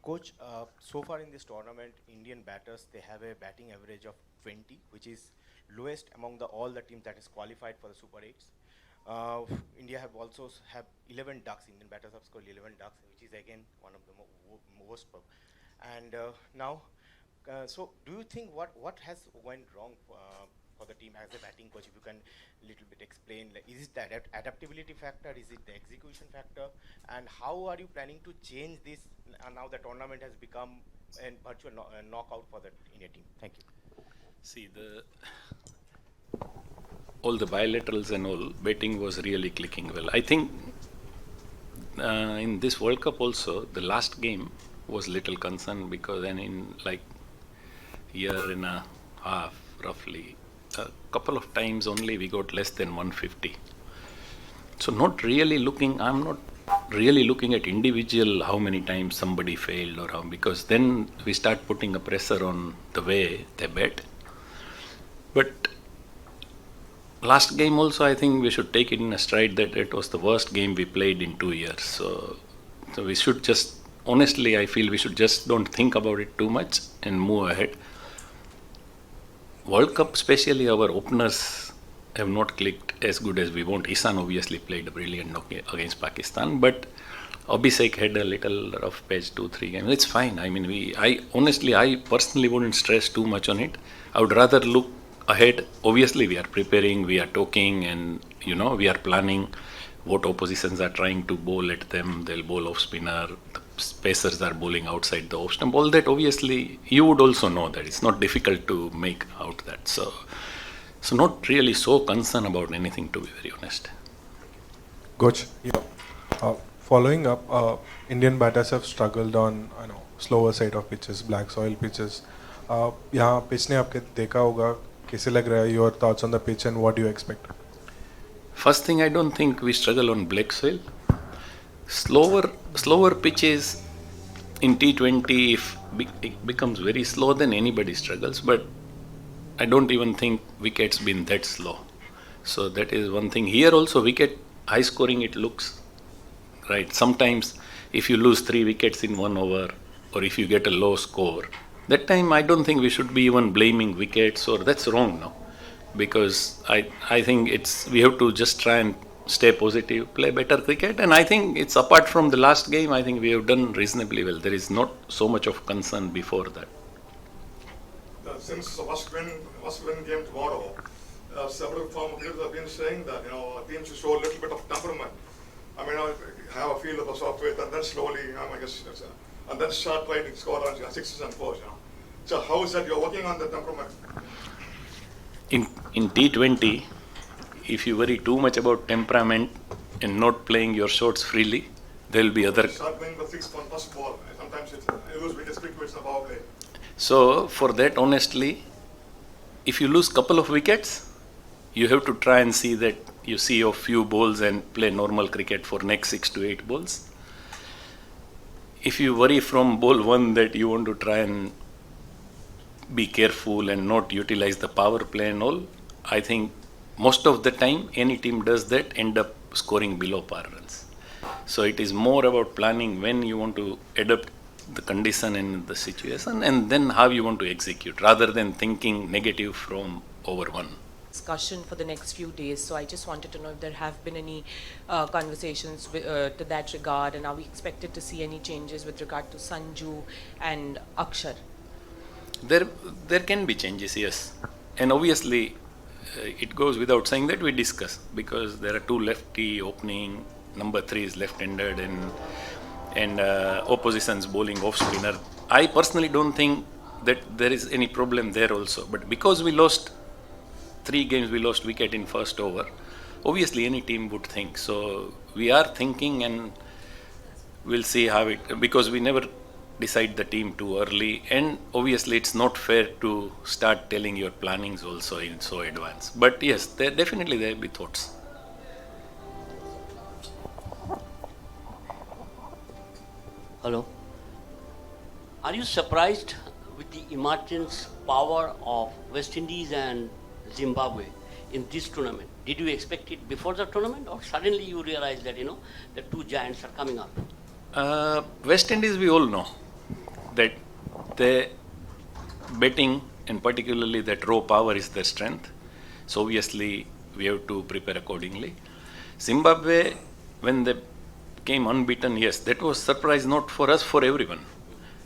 Coach, so far in this tournament, Indian batters, they have a batting average of 20, which is lowest among all the teams that is qualified for the Super 8s. India have also have 11 ducks. Indian batters have scored 11 ducks, which is again one of the most. And now, so do you think what has went wrong for the team as a batting coach? If you can little bit explain, like, is it the adaptability factor? Is it the execution factor? And how are you planning to change this now the tournament has become a virtual knockout for the India team? Thank you. See, all the bilaterals and all, betting was really clicking well. I think in this World Cup also, the last game was little concern because then in like year and a half, roughly, a couple of times only we got less than 150. So I'm not really looking at individual how many times somebody failed or how, because then we start putting a pressure on the way they bet. But last game also, I think we should take it in a stride that it was the worst game we played in 2 years. So we should just, honestly, I feel we should just don't think about it too much and move ahead. World Cup, especially our openers have not clicked as good as we want. Isan obviously played a brilliant knock against Pakistan, but Abhishek had a little rough patch 2-3 games. It's fine. I mean, I personally wouldn't stress too much on it. I would rather look ahead. Obviously, we are preparing, we are talking, and we are planning what oppositions are trying to bowl at them. They'll bowl off spinner. The pacers are bowling outside the off stump. All that, obviously, you would also know that it's not difficult to make out that. So not really so concerned about anything, to be very honest. Coach, following up, Indian batters have struggled on slower side of pitches, black soil pitches. यहाँ pitch ने आपके देखा होगा, कैसे लग रहा है? Your thoughts on the pitch and what do you expect? First thing, I don't think we struggle on black soil. Slower pitches in T20, if it becomes very slow, then anybody struggles. But I don't even think wicket's been that slow. So that is one thing. Here also, wicket high scoring, it looks right. Sometimes if you lose 3 wickets in 1 over, or if you get a low score, that time I don't think we should be even blaming wickets, or that's wrong now. Because I think we have to just try and stay positive, play better cricket, and I think it's apart from the last game, I think we have done reasonably well. There is not so much of concern before that. Since the first win game tomorrow, several former players have been saying that teams should show a little bit of temperament. I mean, have a feel of a soft faith, and then slowly, I guess, and then start playing and score on 6s and 4s. So how is that you're working on the temperament? In T20, if you worry too much about temperament and not playing your shots freely, there will be other. Start playing the 6 on first ball. Sometimes you lose wickets quick with the power play. So for that, honestly, if you lose couple of wickets, you have to try and see that you see a few balls and play normal cricket for next 6 to 8 balls. If you worry from ball 1 that you want to try and be careful and not utilize the power play and all, I think most of the time any team does that, end up scoring below par runs. So it is more about planning when you want to adapt the condition and the situation, and then how you want to execute, rather than thinking negative from over 1. Discussion for the next few days, so I just wanted to know if there have been any conversations to that regard, and are we expected to see any changes with regard to Sanju and Akshar? There can be changes, yes, and obviously it goes without saying that we discuss, because there are 2 lefty opening, number 3 is left-handed, and opposition's bowling off spinner. I personally don't think that there is any problem there also, but because we lost 3 games, we lost wicket in first over, obviously any team would think. So we are thinking, and we'll see how it, because we never decide the team too early, and obviously it's not fair to start telling your plannings also in so advance. But yes, there will be thoughts. Hello. Are you surprised with the emergence power of West Indies and Zimbabwe in this tournament? Did you expect it before the tournament, or suddenly you realize that the 2 giants are coming up? West Indies we all know, that the betting and particularly that raw power is their strength. So obviously we have to prepare accordingly. Zimbabwe, when they came unbeaten, yes, that was surprise not for us, for everyone.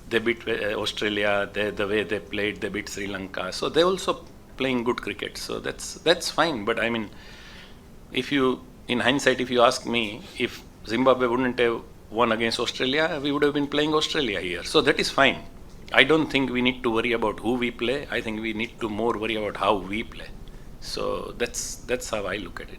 They beat Australia, the way they played, they beat Sri Lanka. So they also playing good cricket. So that's fine. But I mean, if you, in hindsight, if you ask me, if Zimbabwe wouldn't have won against Australia, we would have been playing Australia here. So that is fine. I don't think we need to worry about who we play. I think we need to more worry about how we play. So that's how I look at it.